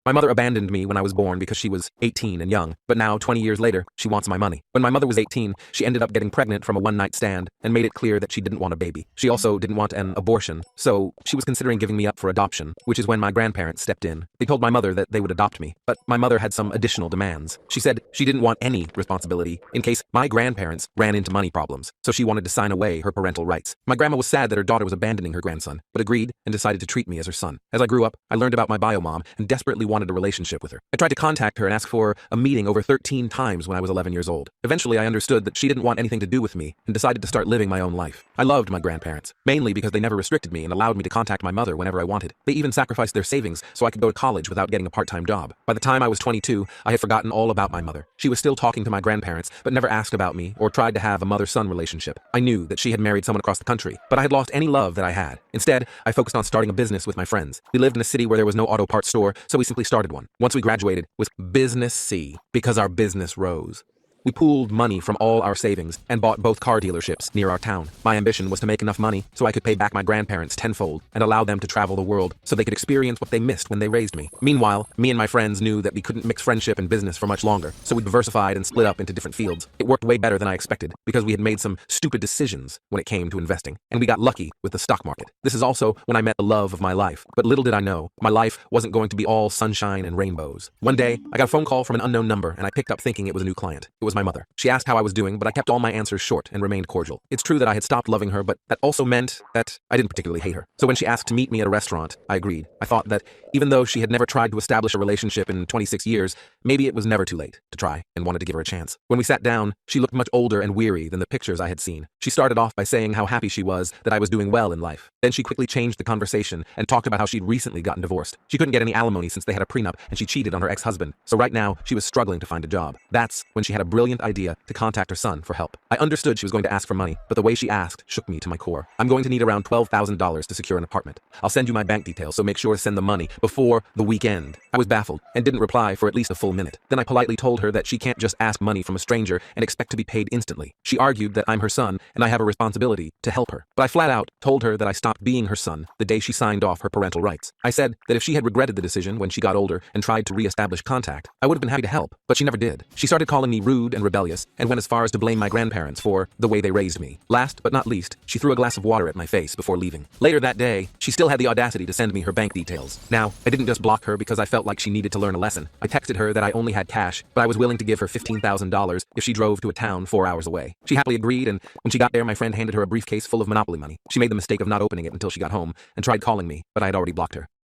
My mother abandoned me when I was born because she was 18 and young, but now, 20 years later, she wants my money. When my mother was 18, she ended up getting pregnant from a one-night stand and made it clear that she didn't want a baby. She also didn't want an abortion, so she was considering giving me up for adoption, which is when my grandparents stepped in. They told my mother that they would adopt me, but my mother had some additional demands. She said she didn't want any responsibility in case my grandparents ran into money problems, so she wanted to sign away her parental rights. My grandma was sad that her daughter was abandoning her grandson, but agreed and decided to treat me as her son. As I grew up, I learned about my biomom and desperately wanted a relationship with her. I tried to contact her and ask for a meeting over 13 times when I was 11 years old. Eventually, I understood that she didn't want anything to do with me and decided to start living my own life. I loved my grandparents, mainly because they never restricted me and allowed me to contact my mother whenever I wanted. They even sacrificed their savings so I could go to college without getting a part-time job. By the time I was 22, I had forgotten all about my mother. She was still talking to my grandparents, but never asked about me or tried to have a mother-son relationship. I knew that she had married someone across the country, but I had lost any love that I had. Instead, I focused on starting a business with my friends. We lived in a city where there was no auto parts store, so we simply started one. Once we graduated, it was Business C, because our business rose. We pooled money from all our savings and bought both car dealerships near our town. My ambition was to make enough money so I could pay back my grandparents tenfold and allow them to travel the world so they could experience what they missed when they raised me. Meanwhile, me and my friends knew that we couldn't mix friendship and business for much longer, so we diversified and split up into different fields. It worked way better than I expected because we had made some stupid decisions when it came to investing, and we got lucky with the stock market. This is also when I met the love of my life, but little did I know, my life wasn't going to be all sunshine and rainbows. One day, I got a phone call from an unknown number and I picked up thinking it was a new client. It was my mother. She asked how I was doing, but I kept all my answers short and remained cordial. It's true that I had stopped loving her, but that also meant that I didn't particularly hate her. So when she asked to meet me at a restaurant, I agreed. I thought that even though she had never tried to establish a relationship in 26 years, maybe it was never too late to try and wanted to give her a chance. When we sat down, she looked much older and weary than the pictures I had seen. She started off by saying how happy she was that I was doing well in life. Then she quickly changed the conversation and talked about how she'd recently gotten divorced. She couldn't get any alimony since they had a prenup and she cheated on her ex-husband. So right now, she was struggling to find a job. That's when she had a brilliant idea to contact her son for help. I understood she was going to ask for money, but the way she asked shook me to my core. I'm going to need around $12,000 to secure an apartment. I'll send you my bank details, so make sure to send the money before the weekend. I was baffled and didn't reply for at least a full minute. Then I politely told her that she can't just ask money from a stranger and expect to be paid instantly. She argued that I'm her son and I have a responsibility to help her. But I flat out told her that I stopped being her son the day she signed off her parental rights. I said that if she had regretted the decision when she got older and tried to re-establish contact, I would have been happy to help, but she never did. She started calling me rude and rebellious and went as far as to blame my grandparents for the way they raised me. Last but not least, she threw a glass of water at my face before leaving. Later that day, she still had the audacity to send me her bank details. Now, I didn't just block her because I felt like she needed to learn a lesson. I texted her that I only had cash, but I was willing to give her $15,000 if she drove to a town 4 hours away. She happily agreed, and when she got there, my friend handed her a briefcase full of Monopoly money. She made the mistake of not opening it until she got home and tried calling me, but I had already blocked her.